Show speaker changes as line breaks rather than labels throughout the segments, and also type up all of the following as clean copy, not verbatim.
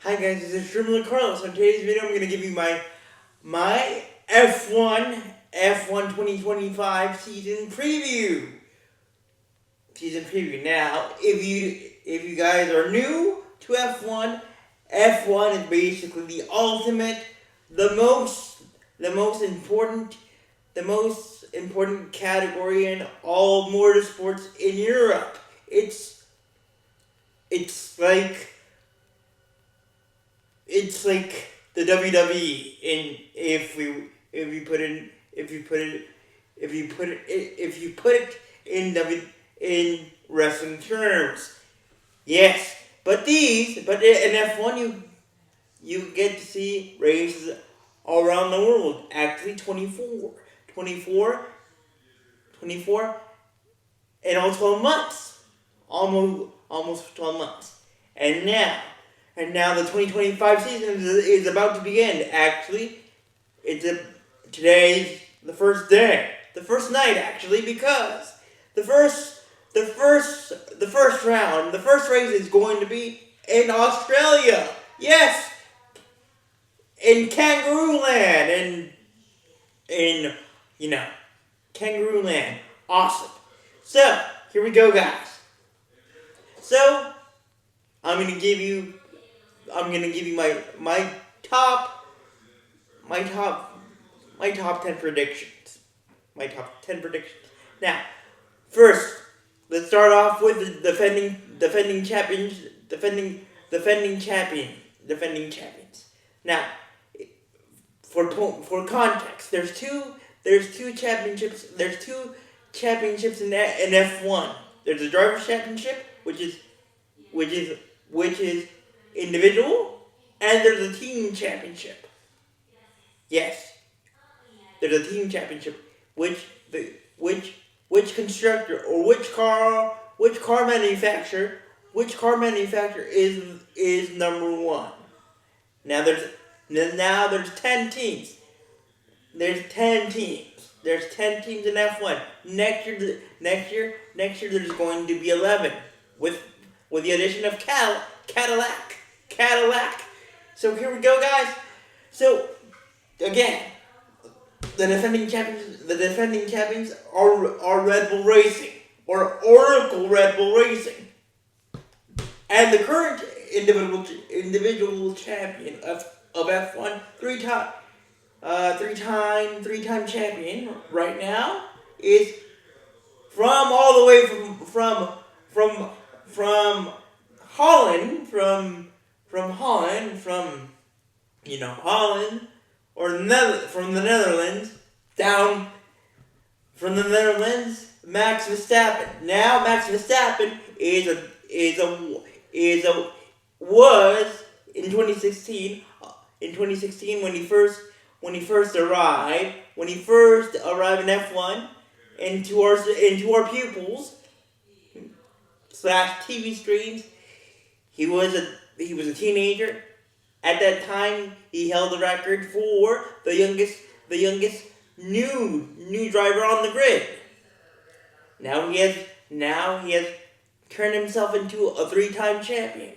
Hi guys, this is Trimble Carlos. On today's video, I'm going to give you my F1 2025 season preview. Now, if you guys are new to F1 is basically the ultimate, the most important category in all motorsports in Europe. It's like the WWE if you put it in wrestling terms. Yes, but in F1 you get to see races all around the world. Actually 24 in all 12 months. Almost 12 months. And now the 2025 season is about to begin. Actually, today's the first day, the first night actually, because the first round, the first race is going to be in Australia. Yes, in Kangaroo Land, in Kangaroo Land. Awesome. So here we go, guys. So I'm gonna give you my top 10 predictions. My top 10 predictions. Now, first, let's start off with the defending champions. Now, for context, there's two championships. There's two championships in F1. There's the driver's championship, which is individual, and there's a team championship. Yes, there's a team championship. Which constructor or which car manufacturer is number one? Now there's 10 teams. There's 10 teams in F1. Next year there's going to be 11 with the addition of Cadillac. So here we go, guys. So again, the defending champions are Red Bull Racing, or Oracle Red Bull Racing, and the current individual champion of F1, three-time champion right now, is all the way from Holland, Holland, or from the Netherlands, Max Verstappen. Now Max Verstappen was in 2016. In 2016, when he first arrived in F1 into our pupils / TV streams, he was a teenager. At that time, he held the record for the youngest new driver on the grid. Now he has turned himself into a three-time champion,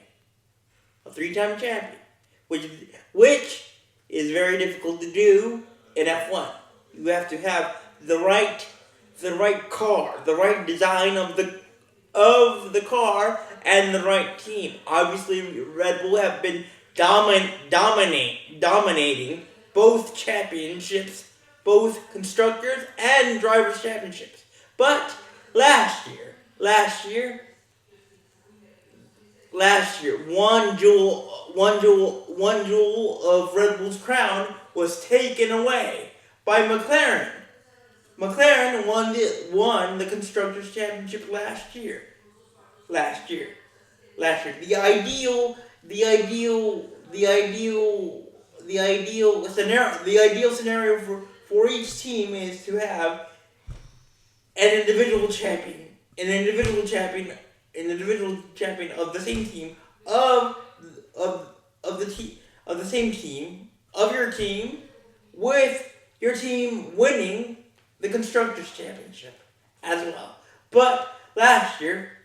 which is very difficult to do in F1. You have to have the right car, the right design of the car, and the right team. Obviously, Red Bull have been dominating both championships, both constructors and drivers' championships. But last year, one jewel of Red Bull's crown was taken away by McLaren. McLaren won the constructors' championship last year. The ideal scenario for each team is to have an individual champion of the same team of the same team of your team, with your team winning the constructors championship as well. But last year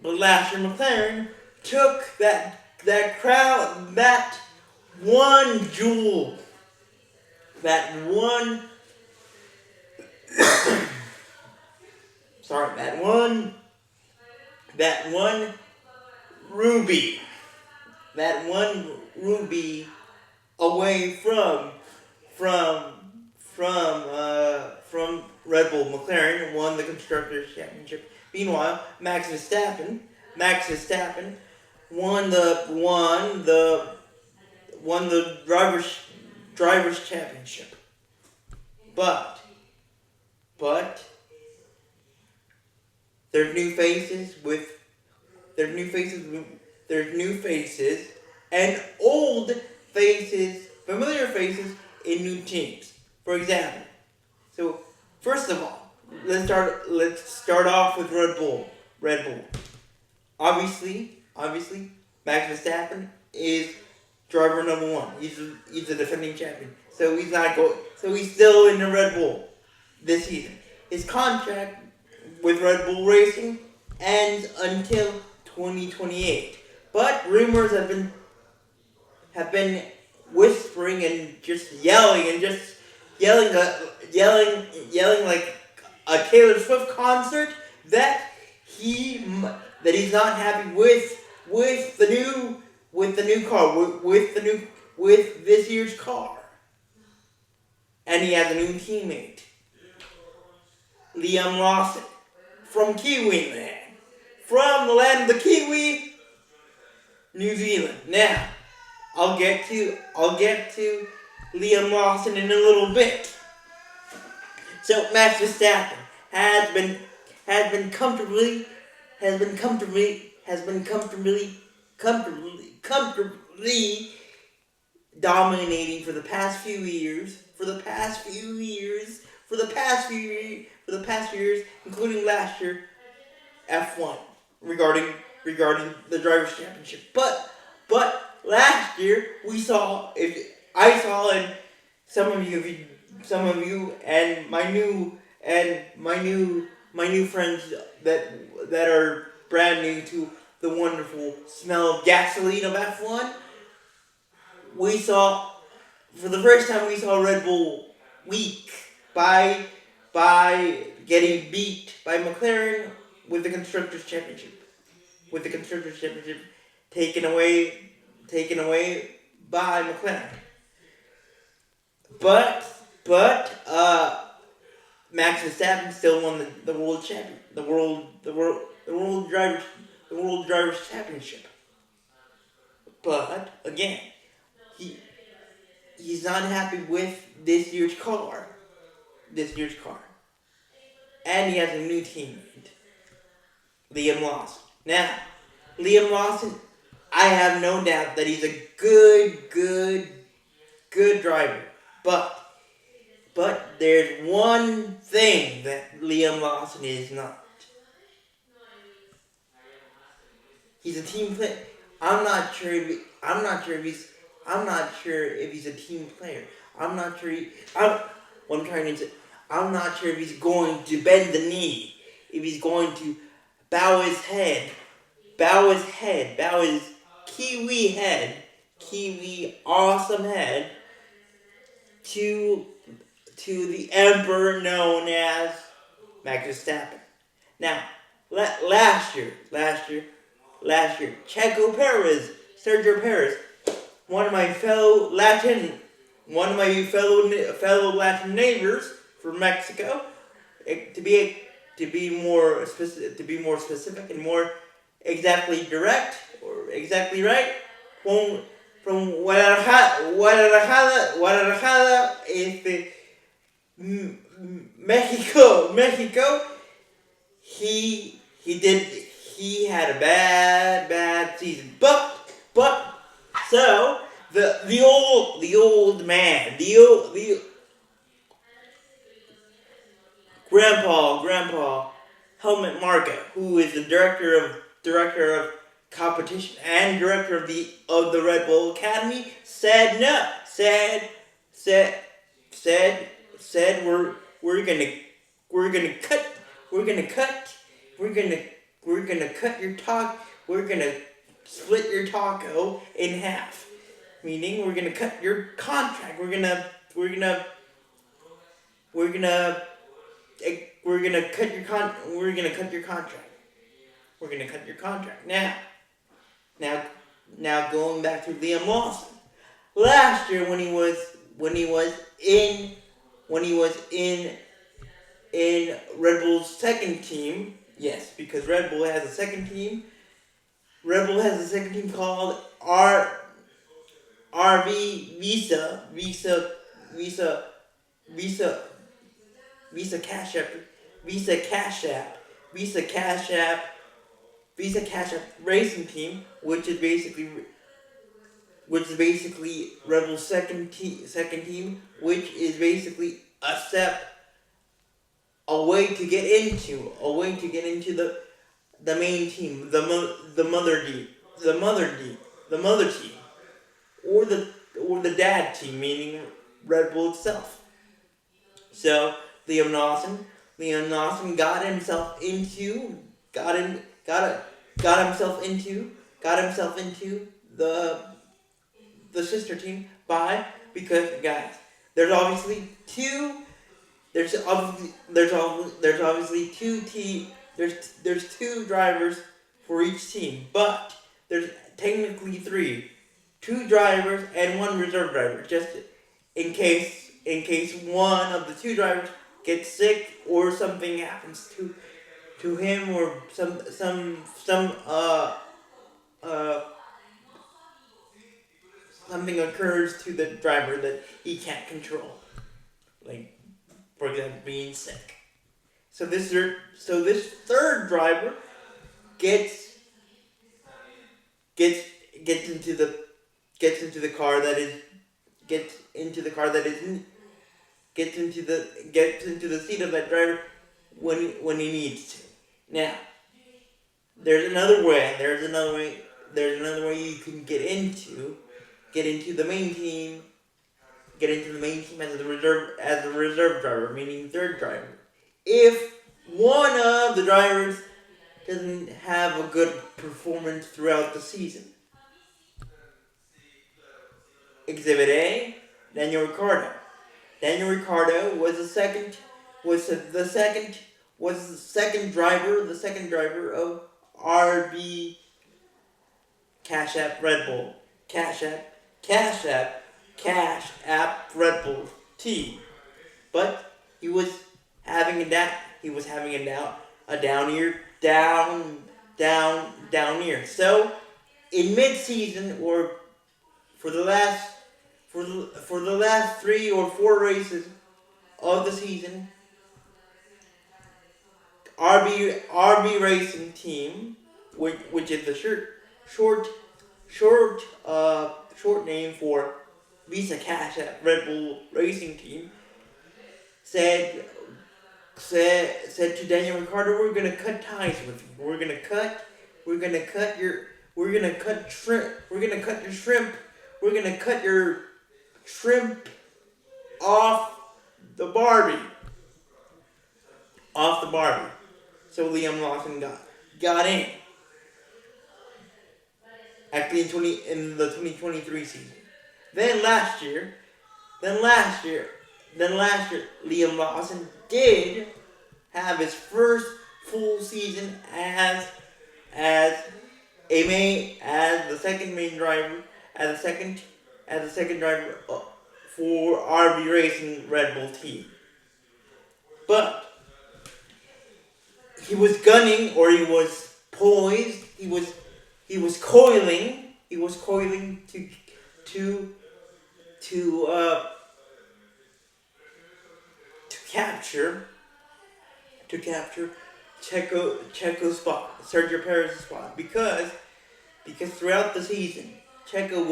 McLaren took that that one jewel, that one, sorry, that one ruby, that one ruby away from from Red Bull. McLaren won the constructors championship. Meanwhile, Max Verstappen won the drivers championship. But there's new faces and old faces, familiar faces in new teams. For example, so first of all, let's start off with Red Bull. Obviously, Max Verstappen is driver number one. He's a defending champion. So he's still in the Red Bull this season. His contract with Red Bull Racing ends until 2028. But rumors have been whispering and just yelling like a Taylor Swift concert that he's not happy with the new car, with this year's car, and he has a new teammate, Liam Lawson, from Kiwi land, from the land of the Kiwi, New Zealand. Now, I'll get to Liam Lawson in a little bit. So Max Verstappen has been comfortably dominating for the past few years, including last year, F1 regarding the drivers' championship. But last year and some of you and my new friends that are brand new to the wonderful smell of gasoline of F1, for the first time we saw Red Bull weak by getting beat by McLaren with the Constructors' Championship. Taken away by McLaren. But Max Verstappen still won the world champion, the world drivers championship. But again, he's not happy with this year's car, and he has a new teammate, Liam Lawson. Now, Liam Lawson, I have no doubt that he's a good driver, but there's one thing that Liam Lawson is not. He's a team player. I'm not sure if he's a team player. I'm not sure if he's going to bend the knee, if he's going to bow his Kiwi awesome head to the emperor known as Max Verstappen. Now, last year, Sergio Perez, one of my fellow Latin neighbors from Mexico, to be more specific and more exactly direct or exactly right, from Guadalajara, Mexico. He had a bad season, but so the old man, the grandpa Helmut Marko, who is the director of competition and director of the Red Bull Academy, said no. Said we're gonna cut your talk. We're split your taco in half. Meaning we're gonna cut your contract. We're gonna we're gonna cut your we're gonna cut your contract. We're gonna cut your contract. Now going back to Liam Lawson. Last year when he was in Red Bull's second team, yes, because Red Bull has a second team. Red Bull has a second team called RV Visa Visa Cash App Visa Cash App Visa Cash App Visa Cash App Racing Team, which is basically Red Bull's second team, which is basically a way to get into the main team, the mother team, or the dad team, meaning Red Bull itself. So Liam Lawson got himself into the sister team because guys, there's obviously two drivers for each team, but there's technically two drivers and one reserve driver, just in case one of the two drivers gets sick or something happens to him, or something occurs to the driver that he can't control, like for example being sick. So this third driver gets into the car that is gets into the seat of that driver when he needs to. Now, there's another way you can get into the main team as a reserve driver, meaning third driver. If one of the drivers doesn't have a good performance throughout the season. Exhibit A, Daniel Ricciardo. Daniel Ricciardo was the second driver of RB Cash App Red Bull. Cash App Red Bull team. But he was having a down year. So in mid-season, or for the last 3 or 4 races of the season, RB Racing Team, which is the short name for Visa Cash App Red Bull Racing Team, said to Daniel Ricciardo, we're gonna cut ties with you. We're gonna cut your shrimp off the Barbie. So Liam Lawson got in. Actually in the 2023 season. Then last year, Liam Lawson did have his first full season as the second main driver, as the second driver for RB Racing Red Bull team. But he was gunning, or he was poised, he was coiling to capture Checo's spot, Sergio Perez's spot, because throughout the season, Checo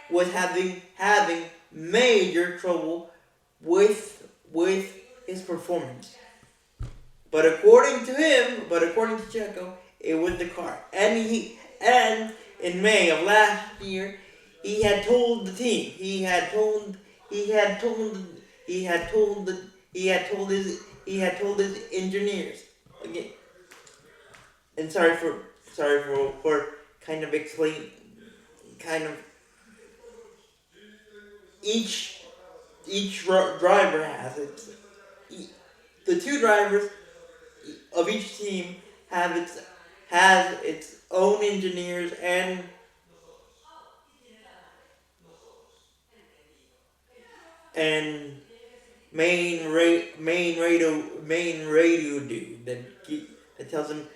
was having major trouble with his performance. But according to Checo, it was the car. And in May of last year, he had told the team, he had told his engineers again. And sorry for kind of explain, kind of each driver has it. The two drivers of each team has its own engineers and main radio dude that tells him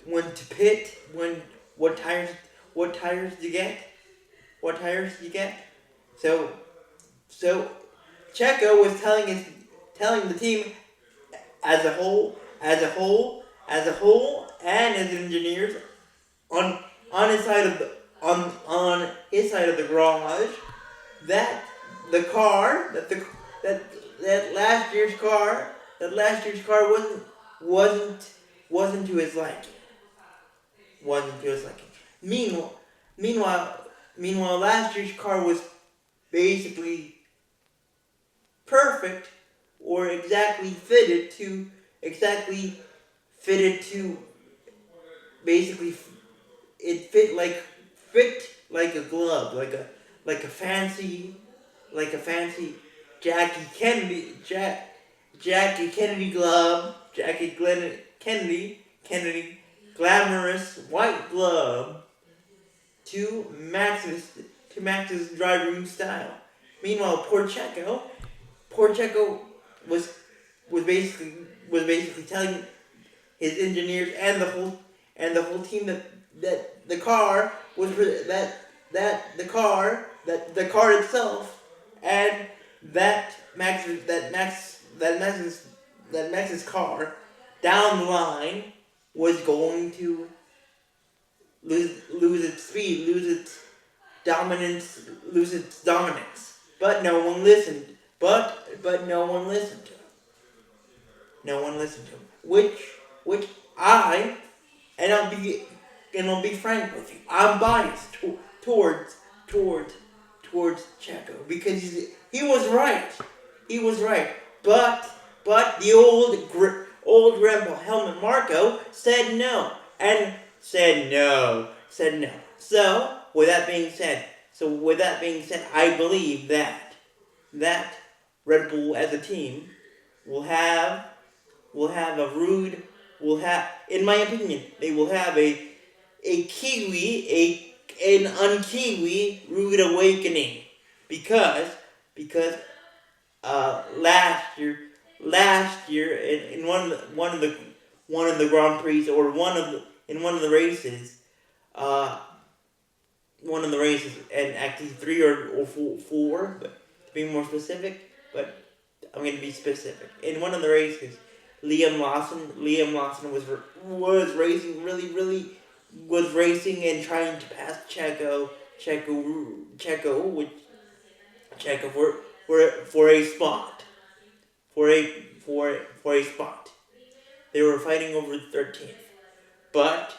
when to pit, what tires what tires you get what tires you get. So so Checo was telling the team as a whole and his engineers on his side of the on his side of the garage that the car that that last year's car wasn't to his liking. Wasn't to his liking. Meanwhile meanwhile last year's car was basically perfect or exactly fitted to basically it fit like a glove, like a fancy Jackie Kennedy Jackie Kennedy glove, Kennedy glamorous white glove to Max's driving style. Meanwhile, poor Checo was was basically telling his engineers and the whole team that the car that the car itself and that Max's car down the line was going to lose its speed, lose its dominance. But no one listened. But no one listened to him. No one listened to him. Which I and I'll be frank with you. I'm biased towards Checo because he was right. He was right. But the old grandpa Helmut Marko said no and said no. So with that being said, I believe that Red Bull as a team will have in my opinion, they will have an un-Kiwi rude awakening because last year in one of the Grand Prix or one of the races, and actually three or four, but to be more specific, but I'm going to be specific. In one of the races, Liam Lawson was racing and trying to pass Checo for a spot, for a spot. They were fighting over 13th, but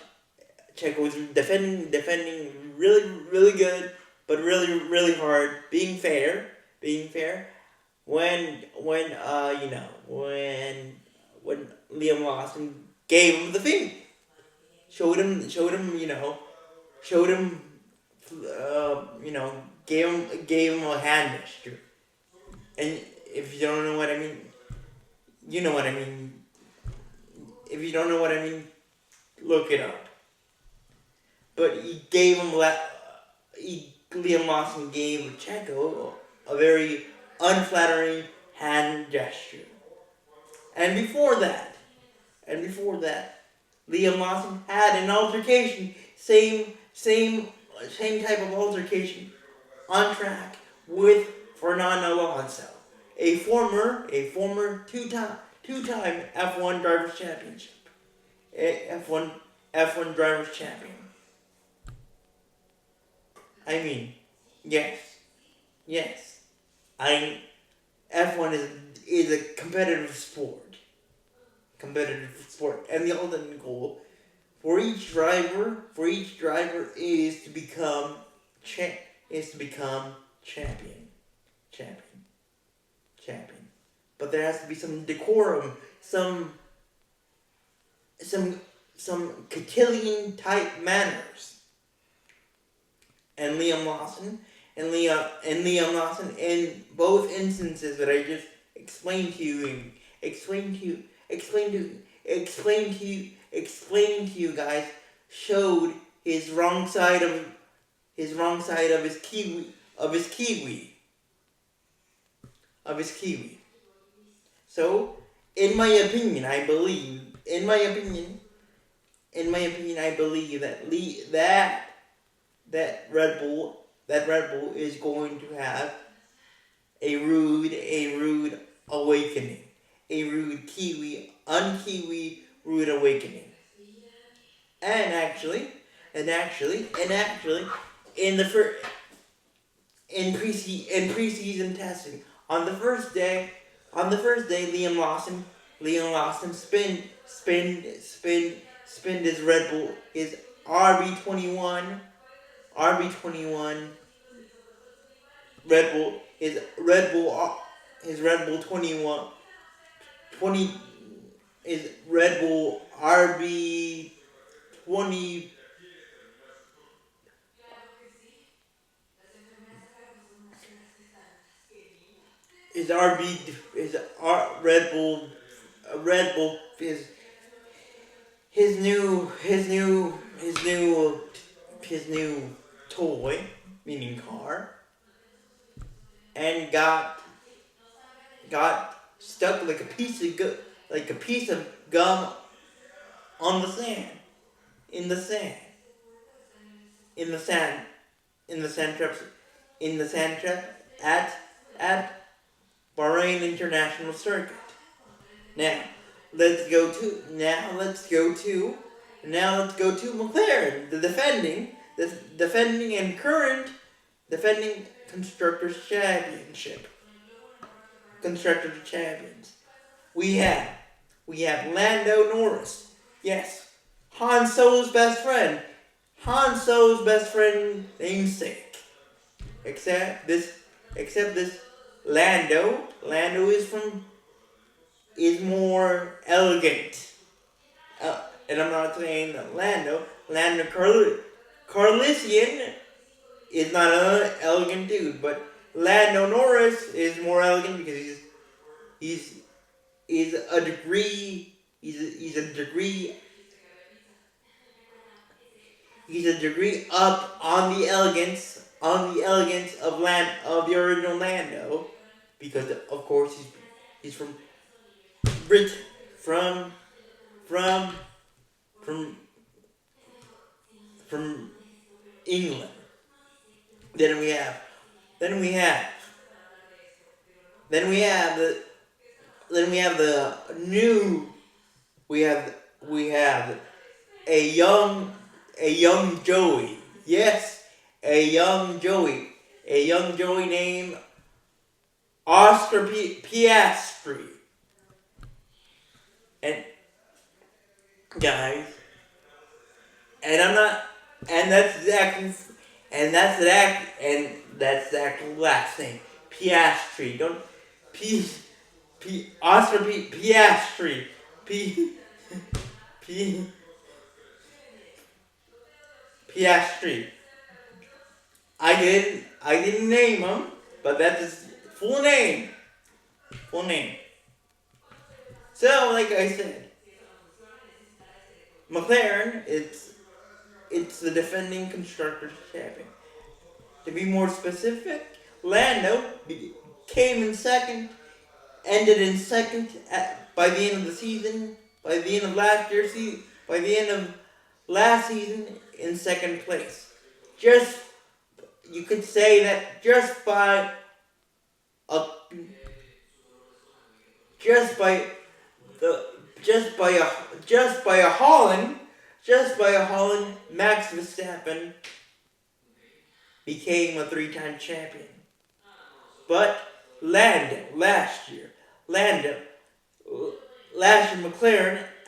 Checo was defending really good, but really hard, being fair. When Liam Lawson gave him the thing, showed him, gave him a hand gesture. And if you don't know what I mean, you know what I mean. If you don't know what I mean, look it up. But Liam Lawson gave Checo a very unflattering hand gesture. And before that, Liam Lawson had an altercation, same type of altercation on track with Fernando Alonso, a former two-time F1 drivers championship, F1 drivers champion. I mean, yes. F1 is a competitive sport, and the ultimate goal for each driver is to become champion. But there has to be some decorum, some cotillion type manners. And Liam Lawson in both instances that I just explained to you guys, showed his wrong side of his kiwi. So, in my opinion, I believe that Red Bull is going to have a rude awakening, a rude rude awakening. And actually, in preseason testing, on the first day, Liam Lawson spinned his Red Bull, his RB21 Red Bull, his Red Bull 20, his Red Bull RB 20, his new toy, meaning car, and got stuck like a piece of gum on the sand, in the sand trap at Bahrain International Circuit. Now let's go to McLaren, the defending and current constructors champions. We have Lando Norris. Yes, Han Solo's best friend namesake. Except this Lando is more elegant. And I'm not saying that Lando Carlisian is not an elegant dude, but Lando Norris is more elegant because he's a degree up on the elegance of the original Lando, because of course he's from Britain, from England. Then we have the new we have a young Joey. Yes, a young Joey named Oscar Piastri. And guys, that's the actual last name, Piastri. Don't Oscar Piastri. Piastri. I didn't name him, but that's his full name. So, like I said, McLaren, it's the defending constructors champion. To be more specific, Lando came in second, ended in second by the end of the season. By the end of last season, in second place. You could say that just by a Holland, Max Verstappen became a 3-time champion. But last year, McLaren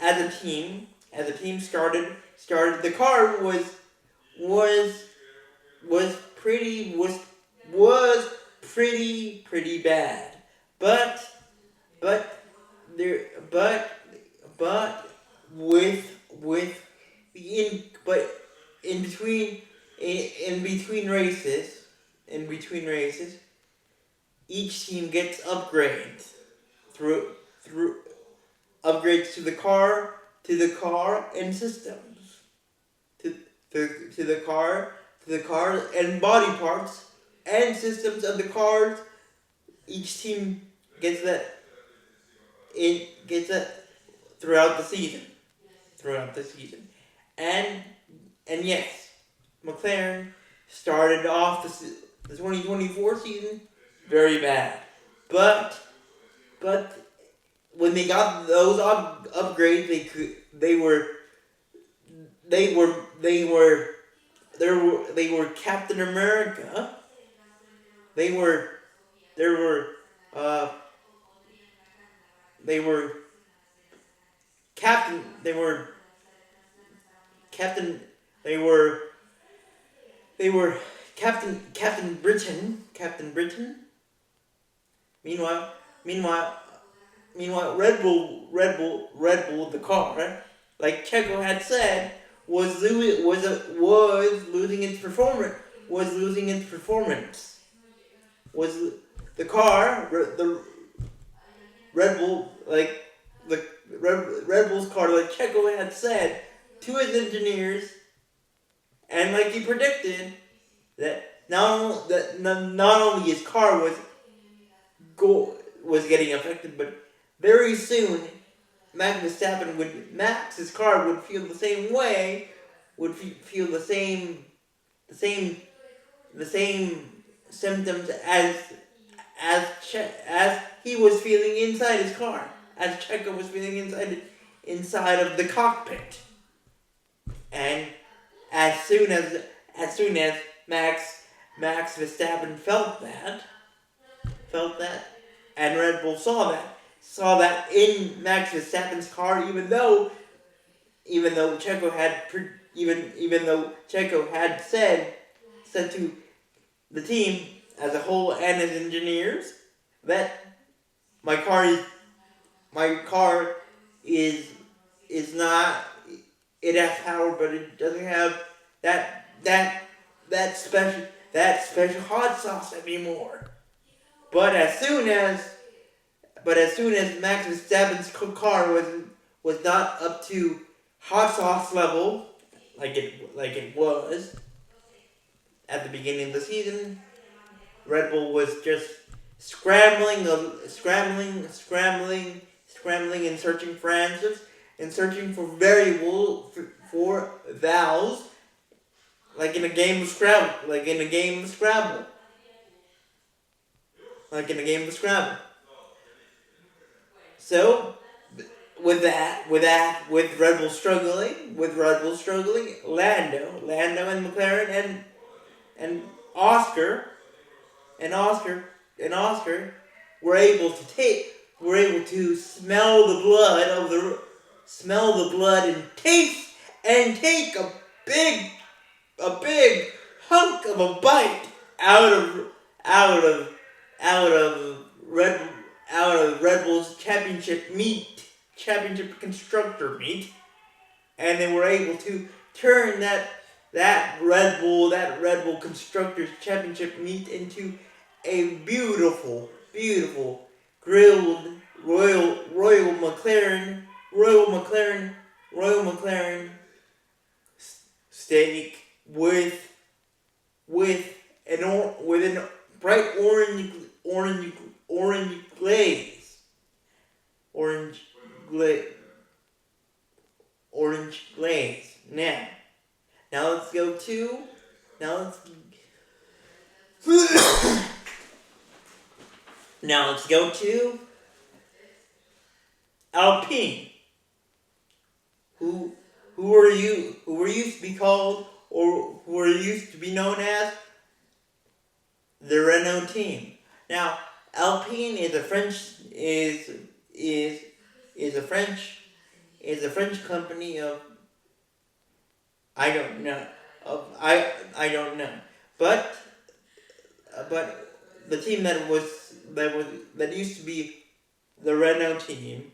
as a team started. The car was pretty bad. But with with but in between in between races in between races each team gets upgrades through upgrades to the car and systems to the car and body parts and systems of the cars. Each team gets that gets that throughout the season and yes, McLaren started off the 2024 season very bad, but when they got those upgrades, they were Captain America. They were they were uh they were Captain. They were Captain. They were they were Captain Britain. Captain Britain. Meanwhile, meanwhile, Red Bull, the car, like Checo had said, was losing its performance. Was losing its performance. Was the car the Red Bull like the Red Bull's car, like Checo had said to his engineers, and like he predicted that not only his car was getting affected, but very soon Max's car would feel the same way, would feel the same symptoms as he was feeling inside his car, as Checo was feeling inside of the cockpit. And as soon as Max Verstappen felt that, and Red Bull saw that in Max Verstappen's car, even though Checo had said to the team as a whole and his engineers that my car is not, it has power, but it doesn't have that special hot sauce anymore. But as soon as Max Verstappen's car was not up to hot sauce level like it was at the beginning of the season, Red Bull was just scrambling and searching for answers and searching for for valves, like in a game of Scrabble. So with Red Bull struggling, Lando and McLaren and Oscar were able to smell the blood and take a big hunk of a bite out of Red Bull's championship constructor meet, and they were able to turn that Red Bull constructors championship meet into a beautiful grilled Royal McLaren steak with an bright orange glaze. Now let's go to Alpine, who were used to be called, or who were used to be known as the Renault team. Now, Alpine is a French company of I don't know, but the team that used to be the Renault team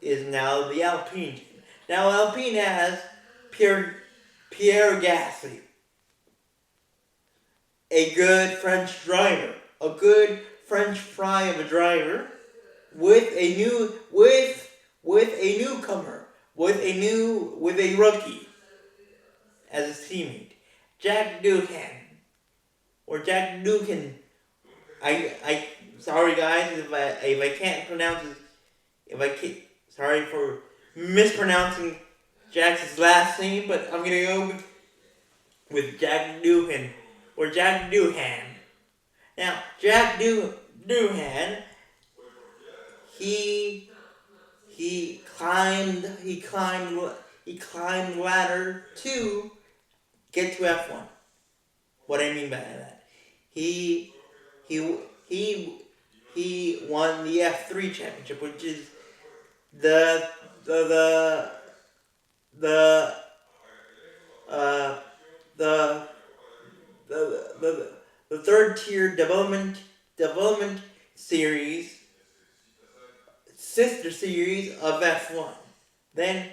is now the Alpine team. Now Alpine has Pierre Gasly, a good French driver, a good French fry of a driver, with a newcomer, with a rookie as his teammate, Jack Ducan, or Jack Ducan. I sorry guys if I can't pronounce it, sorry for mispronouncing Jack's last name, but I'm gonna go with Jack Doohan or Jack Doohan. Now Jack Doohan, he climbed ladder to get to F1. What I mean by that, he won the F3 championship, which is the the the uh, the the third tier development series, sister series of F1. Then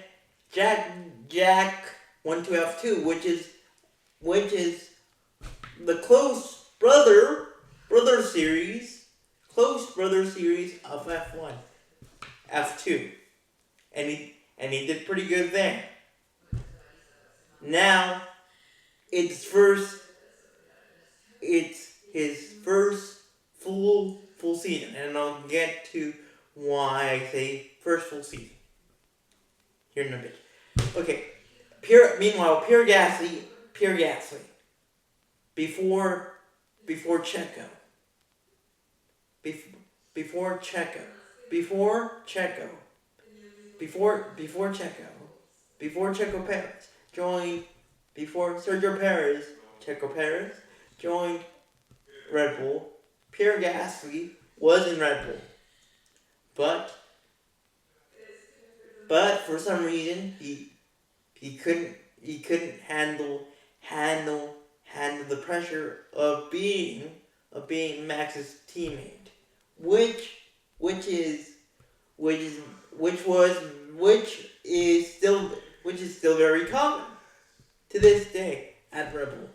Jack went to F2, which is the close brother series of F1, F2, and he did pretty good there. Now it's his first full season, and I'll get to why I say first full season here in a bit. Okay, meanwhile, Pierre Gasly, before Checo, before Checo Perez joined, before Sergio Perez, Checo Perez joined Red Bull, Pierre Gasly was in Red Bull, but for some reason he couldn't handle the pressure of being Max's teammate, which is still very common to this day at Red Bull.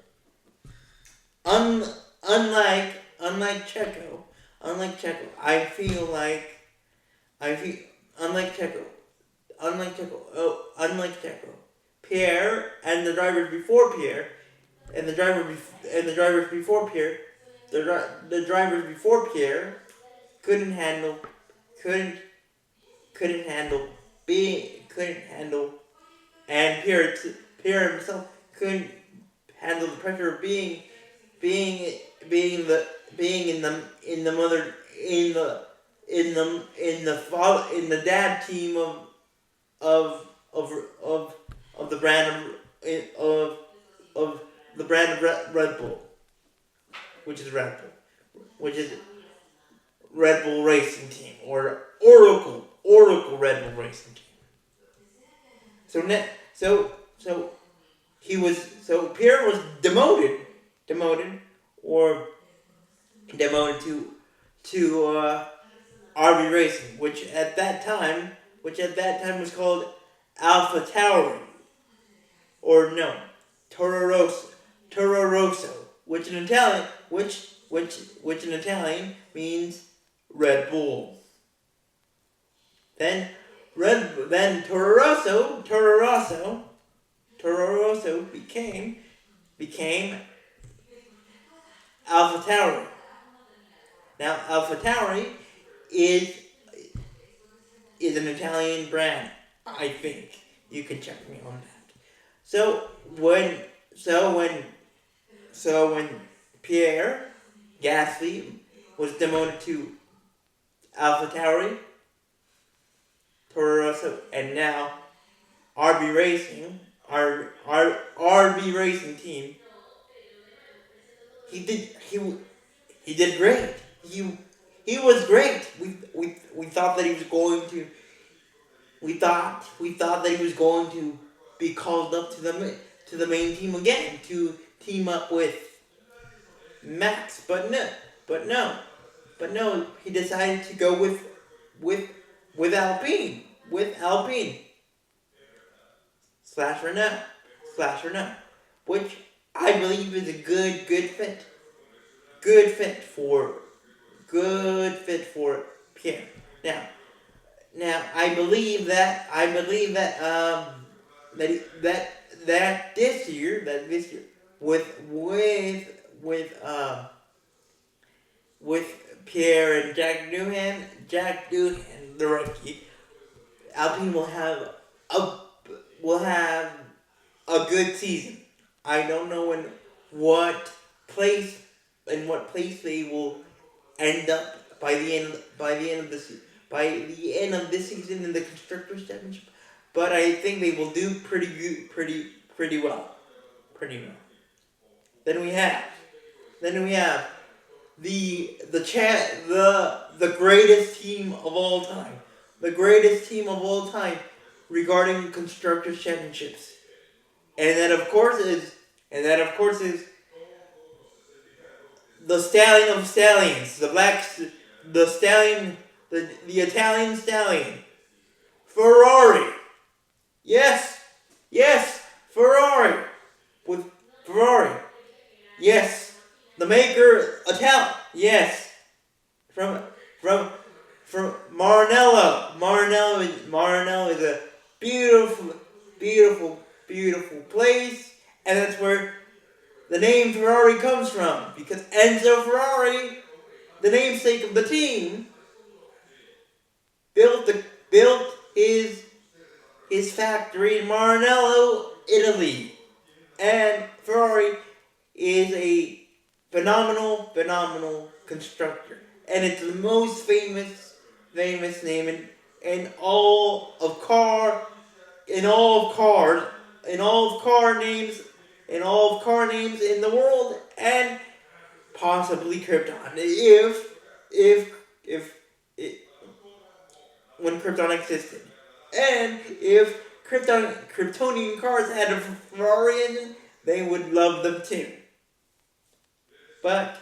Unlike Checo, Pierre and the drivers before Pierre, the drivers before Pierre couldn't handle and Pierre himself couldn't handle the pressure of being in the dad team of the brand of Red Bull, which is Red Bull Racing Team, or Oracle Red Bull Racing Team. So Pierre was demoted to RB Racing, which at that time was called Alpha Tauri, or no, Toro Rosso, which in Italian means Red Bull. Then Toro Rosso became Alpha Tauri. Now Alpha Tauri is an Italian brand. I think you can check me on that. So when Pierre Gasly was demoted to Alpha Tauri, Toro Rosso, and now RB Racing, our RB Racing team, he did great. He was great. We thought that he was going to. We thought that he was going to be called up to the main team again to team up with Max, but no. He decided to go with Alpine. Renault, which I believe is a good fit, good fit for Pierre. Now that this year with with uh with Pierre and Jack Doohan, the rookie, Alpine a will have a good season. I don't know what place what place they will end up by the end of this season in the constructors championship, but I think they will do pretty well. Then we have the greatest team of all time. The greatest team of all time regarding constructors championships. And that of course is the stallion of stallions, the stallion, the Italian stallion, Ferrari. Yes, Ferrari. With Ferrari. Yes, the maker Italian. Yes, from Maranello. Maranello is a beautiful place, and that's where the name Ferrari comes from, because Enzo Ferrari, the namesake of the team, built his factory in Maranello, Italy. And Ferrari is a phenomenal constructor, and it's the most famous name in all of car names in the world, and possibly Krypton, if when Krypton existed, and if Kryptonian cars had a Ferrari engine, they would love them too. But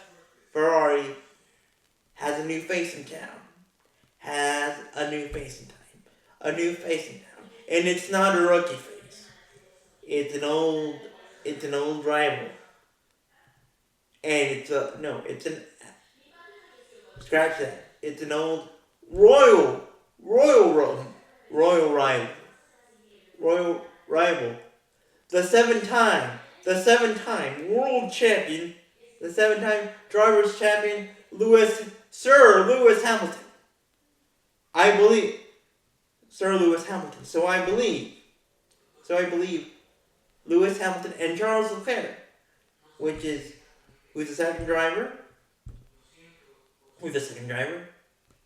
Ferrari has a new face in town. And it's not a rookie face. It's an old rival. And scratch that. It's an old royal rival. The seven-time world champion, the 7-time drivers champion, Sir Lewis Hamilton. Sir Lewis Hamilton. So I believe Lewis Hamilton and Charles Leclerc, who's the second driver.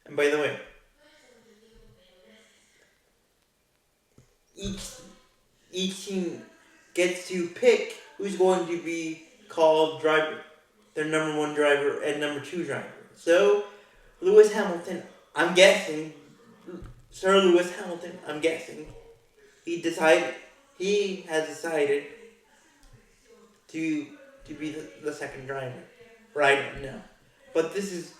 And by the way, each team gets to pick who's going to be called their number 1 driver and number 2 driver. So, Lewis Hamilton, I'm guessing, Sir Lewis Hamilton, he has decided to be the second driver right now. But this is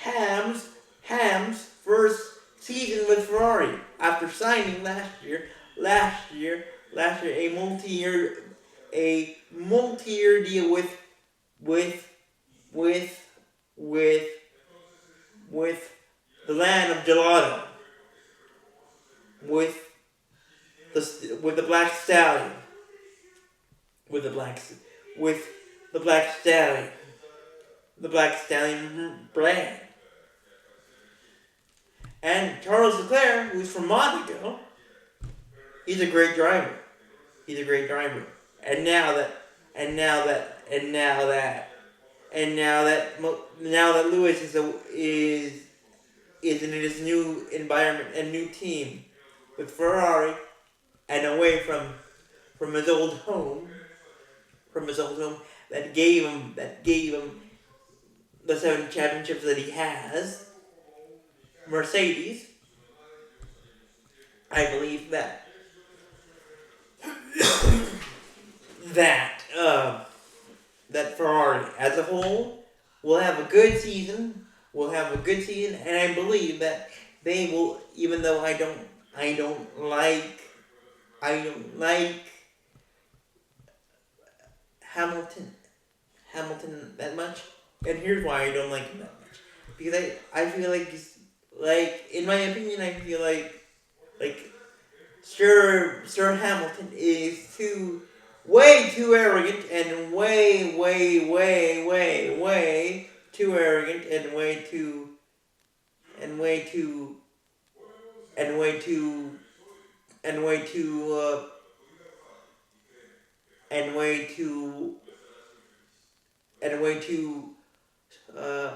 Ham's first season with Ferrari after signing last year a multi-year deal with the land of gelato, with the Black Stallion, the Black Stallion brand. And Charles Leclerc, who's from Monaco, he's a great driver. And now that Lewis is in his new environment and new team with Ferrari, and away from his old home, that gave him the 7 championships that he has, Mercedes, I believe that that Ferrari as a whole will have a good season. And I believe that they will, even though I don't I don't like I don't like Hamilton that much, and here's why I don't like him that much. Because I feel like in my opinion, I feel like Sir Hamilton is way too arrogant, and way too arrogant, and and way too and way too and way too and way too and way too uh,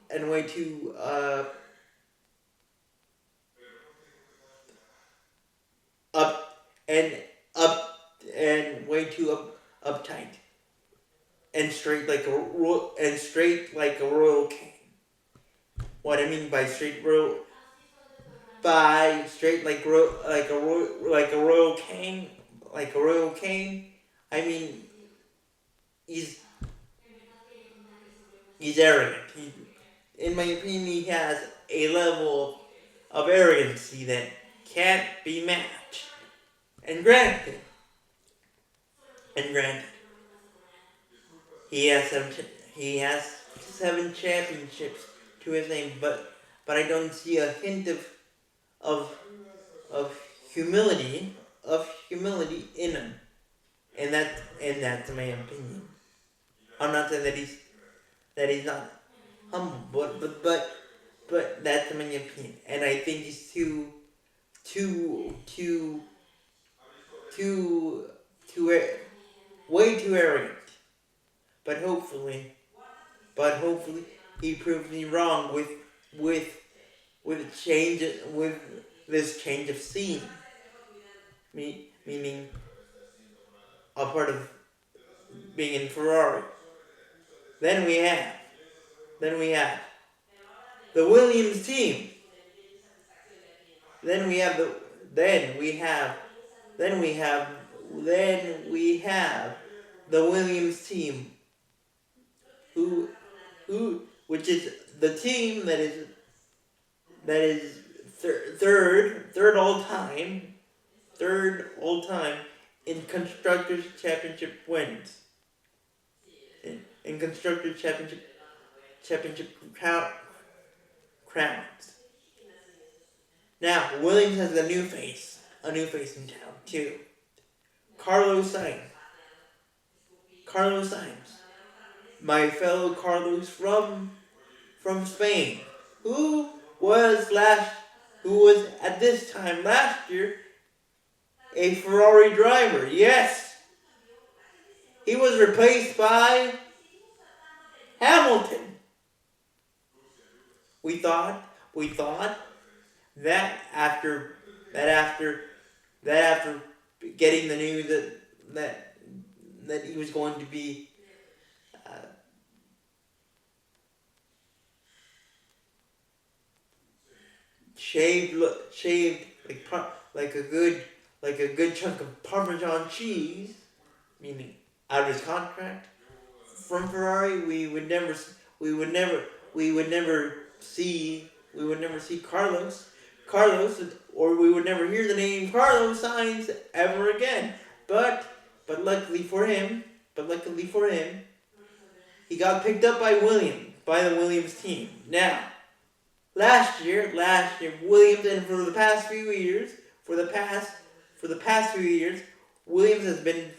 and way too up and up and way too uptight and straight like a royal king. What I mean by straight like a royal king, I mean he's arrogant. In my opinion, he has a level of arrogancy that can't be matched. And granted, he has seven championships to his name, but I don't see a hint of of humility in him, and that's my opinion. I'm not saying that he's not humble, but that's my opinion, and I think he's too way too arrogant. But hopefully he proves me wrong with with this change of scene. Meaning a part of being in Ferrari. Then we have the Williams team. Then we have the Williams team, which is the team that is third all time in constructors championship wins. In constructors championship crowns. Now Williams has a new face in town too. Carlos Sainz, my fellow Carlos from Spain, who was at this time last year a Ferrari driver. Yes, he was replaced by Hamilton. We thought that after getting the news that he was going to be shaved like a good chunk of Parmesan cheese, meaning out of his contract from Ferrari, we would never see Carlos, or we would never hear the name Carlos Sainz ever again. But luckily for him, he got picked up by the Williams team. Now, last year, Williams, and for the past few years, Williams has been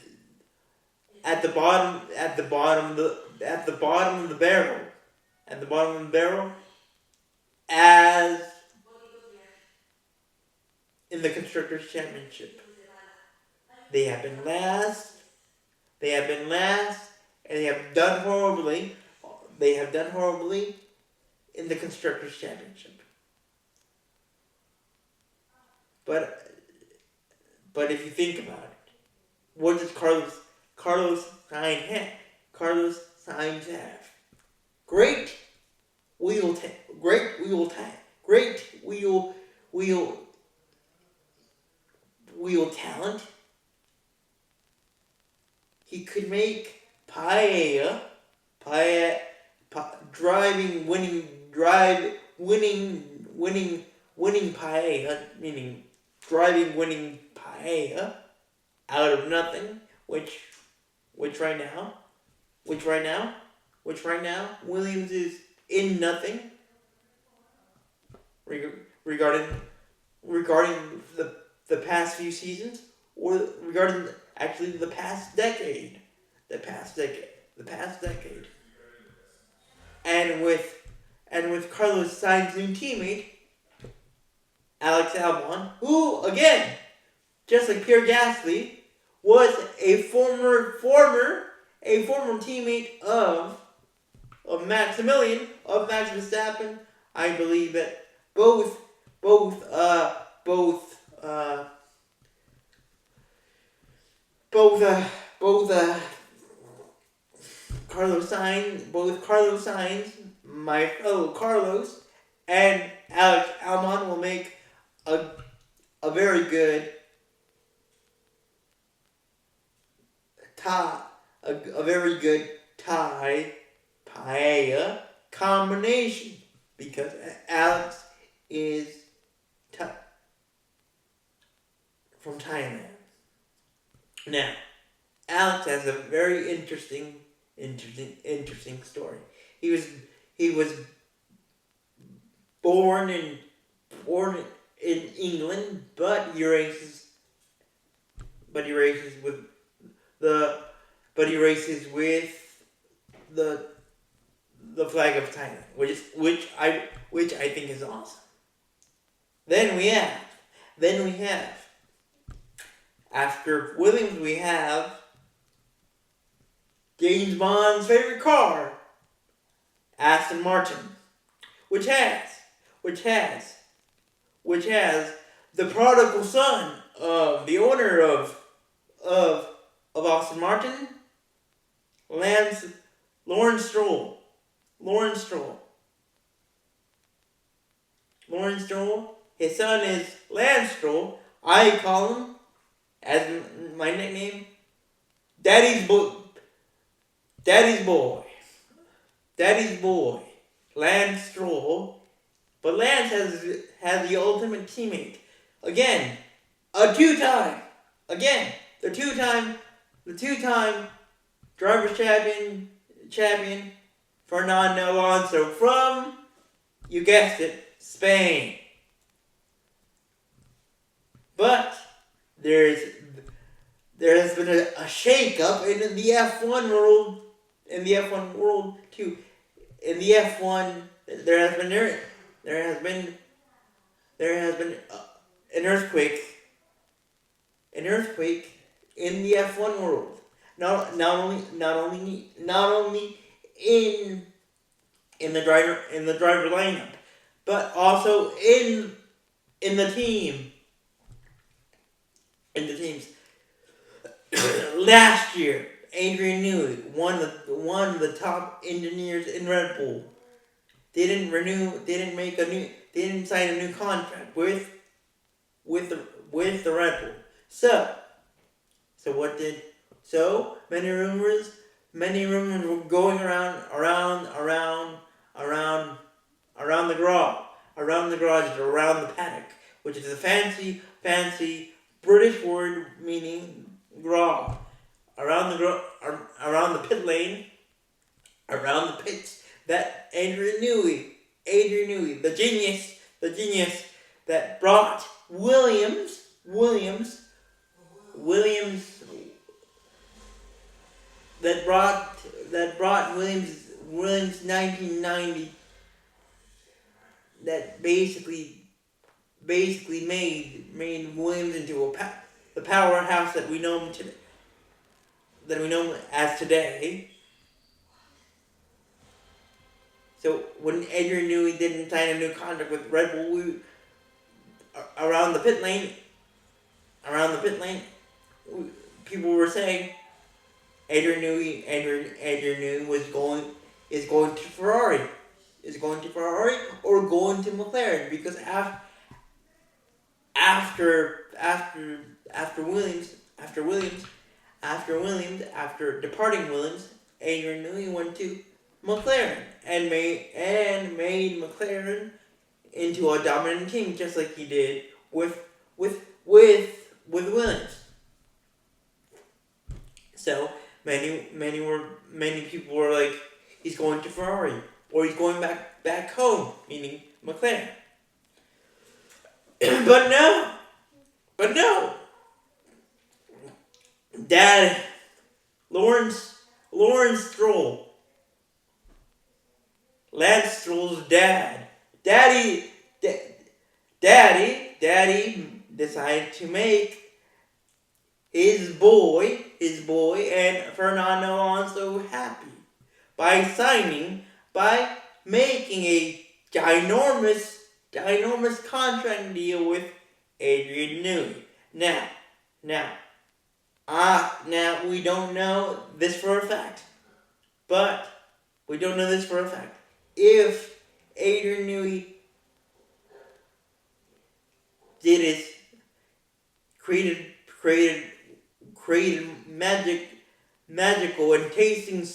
at the bottom of the barrel, as in the Constructors' Championship. They have been last, and they have done horribly. In the Constructors' Championship. But if you think about it, what does Carlos Sainz have? Carlos Sainz have great wheel talent. He could make winning winning paella, meaning driving winning paella out of nothing, which right now, which right now, which right now, Williams is in nothing regarding the past few seasons, or regarding actually the past decade, the past decade, and with Carlos Sainz's new teammate Alex Albon, who again, just like Pierre Gasly, was a former teammate of Maximilian, of Max Verstappen. I believe that both both Carlos Sainz, my fellow Carlos, and Alex Albon will make a very good tie paella combination, because Alex is from Thailand. Now, Alex has a very interesting story. He was born in England, but he races with the flag of Thailand, which I think is awesome. Then we have after Williams, we have James Bond's favorite car, Aston Martin, which has the prodigal son of the owner of Aston Martin, Lawrence Stroll. His son is Lance Stroll. I call him, as my nickname, Daddy's boy, Lance Stroll. But Lance has the ultimate teammate. Again, the two-time drivers champion, Fernando Alonso from, you guessed it, Spain. But there has been a shake-up in the F1 world. In the F1 world too. In the F1, there has been an earthquake in the F1 world. Not only in the driver lineup, but also in the team. In the teams. Last year, Adrian Newey, one of the top engineers in Red Bull, didn't sign a new contract with the Red Bull. So many rumors were going around the garage, around the paddock, which is a fancy British word meaning garage. Around the pit lane, around the pits, that Adrian Newey, the genius that brought Williams that brought Williams 1990, that basically made Williams into the powerhouse that we know him today. That we know as today. So when Adrian Newey didn't sign a new contract with Red Bull, around the pit lane, people were saying Adrian Newey is going to Ferrari, or going to McLaren, because after departing Williams, Adrian Newey went to McLaren and made McLaren into a dominant team, just like he did with Williams. So many people were like, he's going to Ferrari, or he's going back home, meaning McLaren. but no, Dad, Lawrence Stroll, Lance Stroll's dad, Daddy decided to make his boy and Fernando Alonso happy by making a ginormous contract deal with Adrian Newey. Now we don't know this for a fact, but if Adrian Newey did his created magical and tasting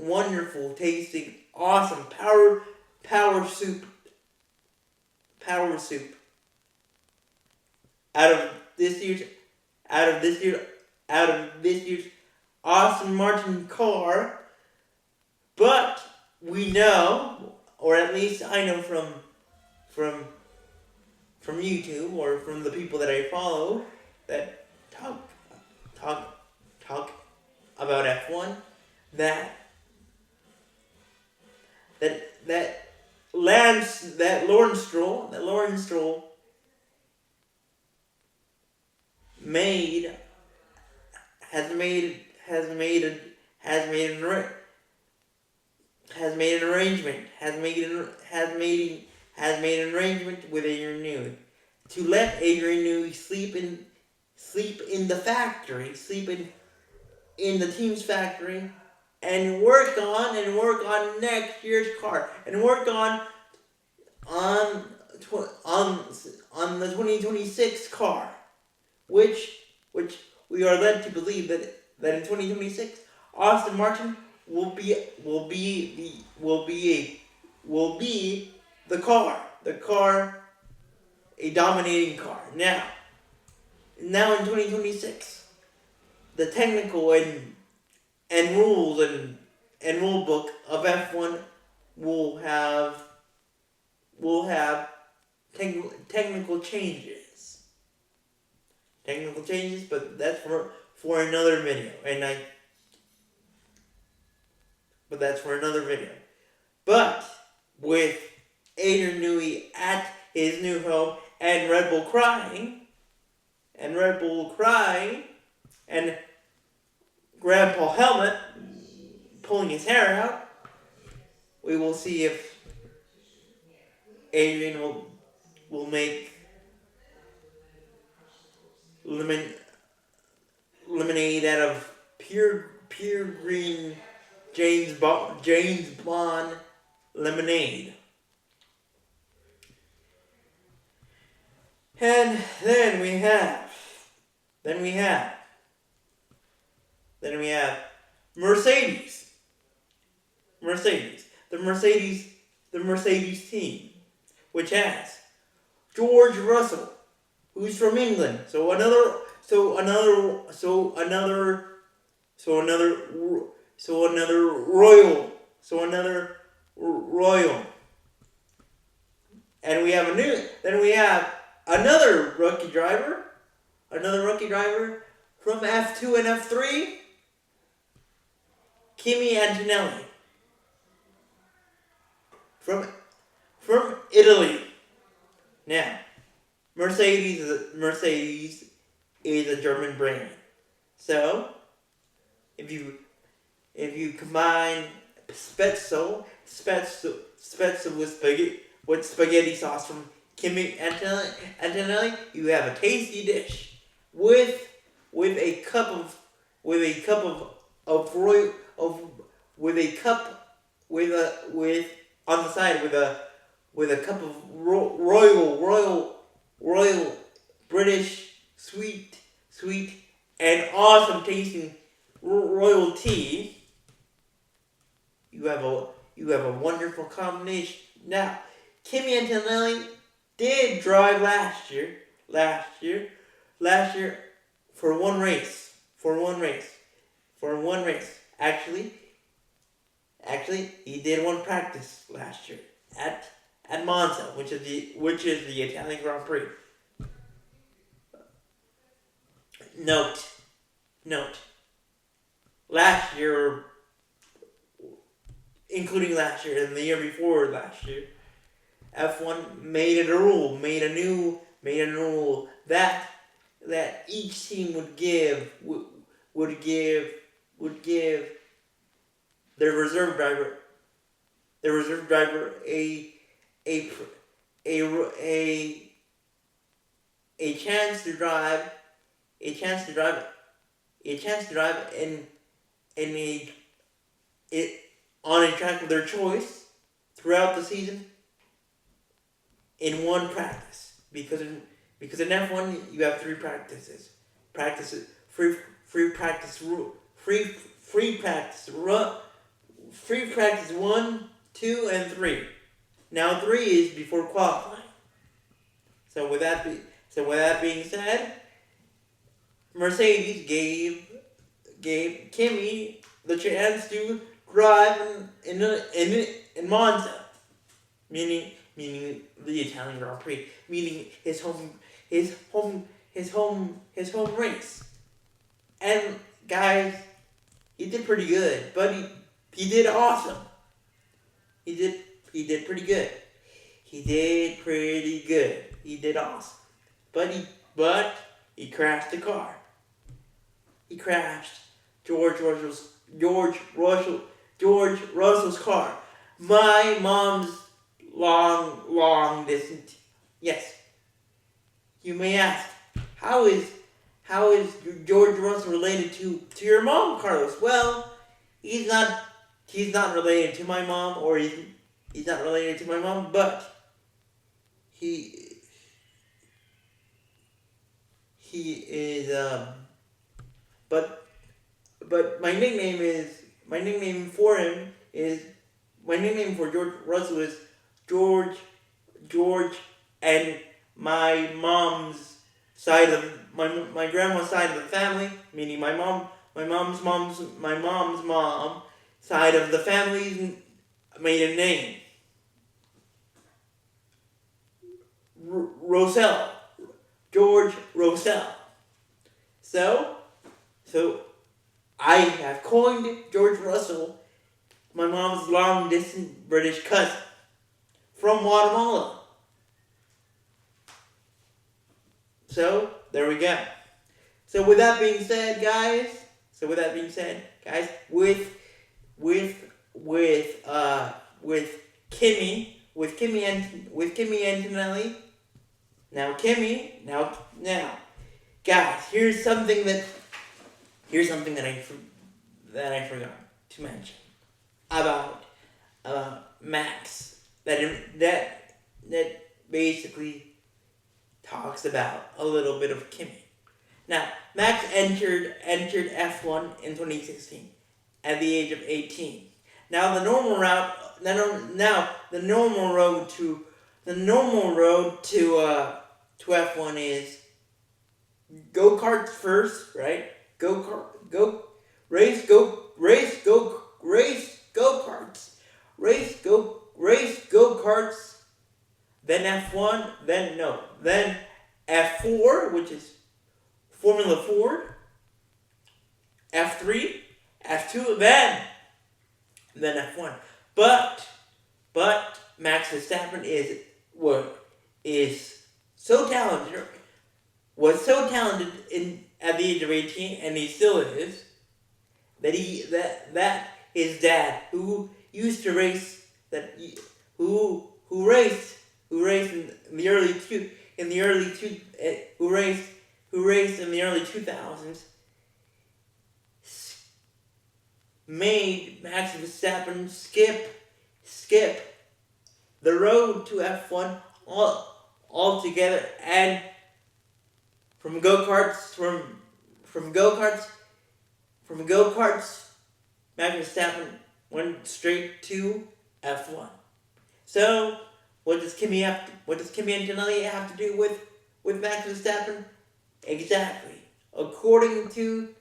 wonderful, tasting awesome power soup out of this year's Aston Martin car. But we know, or at least I know from YouTube or from the people that I follow that talk about F1, that Lawrence Stroll has made an arrangement with Adrian Newey to let Adrian Newey sleep in the factory, in the team's factory, and work on next year's car, and work on the 2026 car, which we are led to believe that in 2026 Aston Martin will be the car, a dominating car. Now in 2026, the technical and rules and rule book of F1 will have technical changes, but that's for another video, But with Adrian Newey at his new home and Red Bull crying, and Grandpa Helmet pulling his hair out, we will see if Adrian will make lemonade out of pure green James Bond lemonade. And then we have Mercedes. The Mercedes team, which has George Russell, who's from England. So another royal. And we have another rookie driver from F2 and F3, Kimi Antonelli from Italy. Now, Mercedes is a German brand. So, if you combine Spezzo with spaghetti sauce from Kimi Antonelli, you have a tasty dish with a cup of on the side with a cup of royal British sweet and awesome tasting royal tea. You have a wonderful combination. Now, Kimi Antonelli did drive last year for one race. Actually, he did one practice last year at Monza, which is the Italian Grand Prix. Note. Last year, including last year and the year before last year, F1 made it a rule, made a new rule that each team would give their reserve driver a chance to drive in on a track of their choice throughout the season in one practice, because in F1 you have three practices. Free practice 1, 2, and 3. Now 3 is before qualifying. So with that being said, Mercedes gave Kimi the chance to drive in Monza, meaning the Italian Grand Prix, meaning his home race. And guys, he did pretty good, but he did awesome. He did pretty good. He did awesome. But he crashed the car. He crashed George Russell's car. My mom's long distance. Yes. You may ask, how is George Russell related to your mom, Carlos? Well, he's not related to my mom, or he's not related to my mom, but he is but my nickname for George Russell is George, and my mom's side of my grandma's side of the family, meaning my mom's mom side of the family's maiden name, Rosell, George Rosell. So I have coined George Russell my mom's long distance British cousin from Guatemala. So there we go. So with that being said, guys, with Kimi Antonelli. Now, guys, here's something that I forgot to mention about Max. That basically talks about a little bit of Kimi. Now, Max entered F1 in 2016 at the age of 18. Now the normal road to F1 is go-karts first, right? Race go-karts, then F1, then F4, which is Formula Ford, F3, F2, then F1. But Max Verstappen was so talented at the age of 18, and he still is, that his dad, who used to race, who raced in the early 2000s, made Max Verstappen skip the road to F1 altogether, and from go-karts, Max Verstappen went straight to F1. So What does Kimi Antonelli have to do with Max Verstappen? Exactly. According to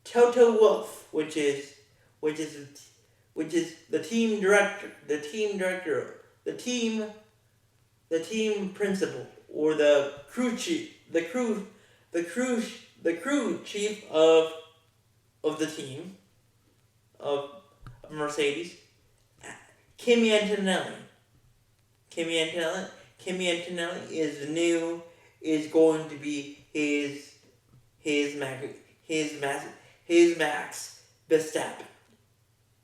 Toto Wolff, which is the team director, the team principal, or the crew chief, the crew chief of the team of Mercedes, Kimi Antonelli. Kimi Antonelli. Kimi Antonelli is going to be his Max his Max Verstappen.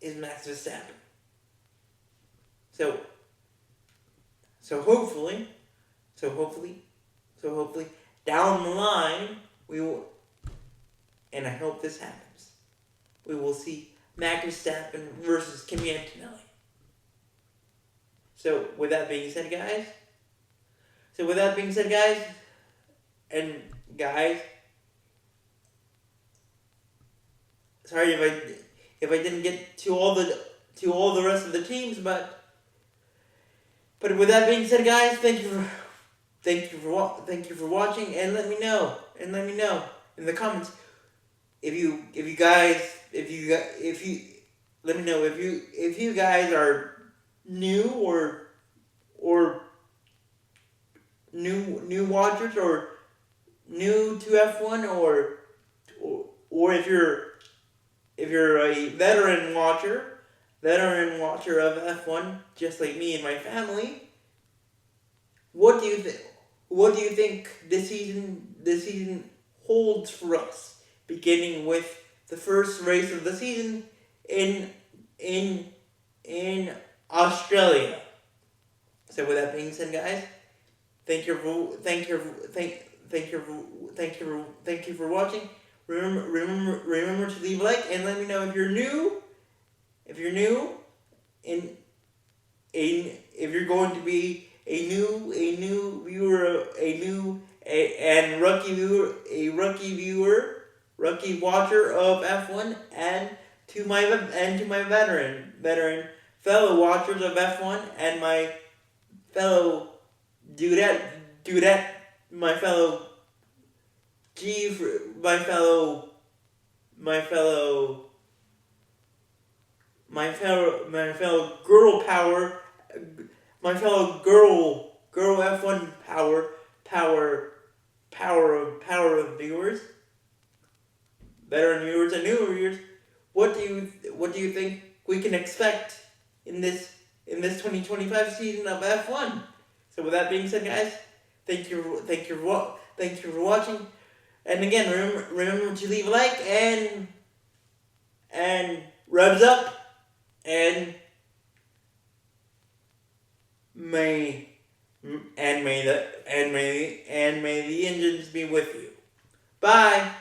His Max Verstappen. So so hopefully so hopefully down the line we will, and I hope this happens, we will see Max Verstappen versus Kimi Antonelli. So with that being said, guys, and guys, sorry if I didn't get to all the rest of the teams, but with that being said, guys, thank you for watching, and let me know in the comments if you let me know if you guys are new or new watchers, or new to F1, or if you're a veteran watcher of F1, just like me and my family. What do you think this season holds for us, beginning with the first race of the season in Australia? So with that being said, guys, thank you for watching. Remember to leave a like, and let me know if you're new, and if you're going to be a new viewer, rookie watcher of F1, and to my veteran fellow watchers of F1, and my fellow dudette, my fellow girl power, my fellow girl F1 power of viewers, veteran viewers and new viewers. What do you think we can expect in this 2025 season of F1? So with that being said, guys, thank you for watching, and again, remember to leave a like and rubs up, and may the engines be with you. Bye.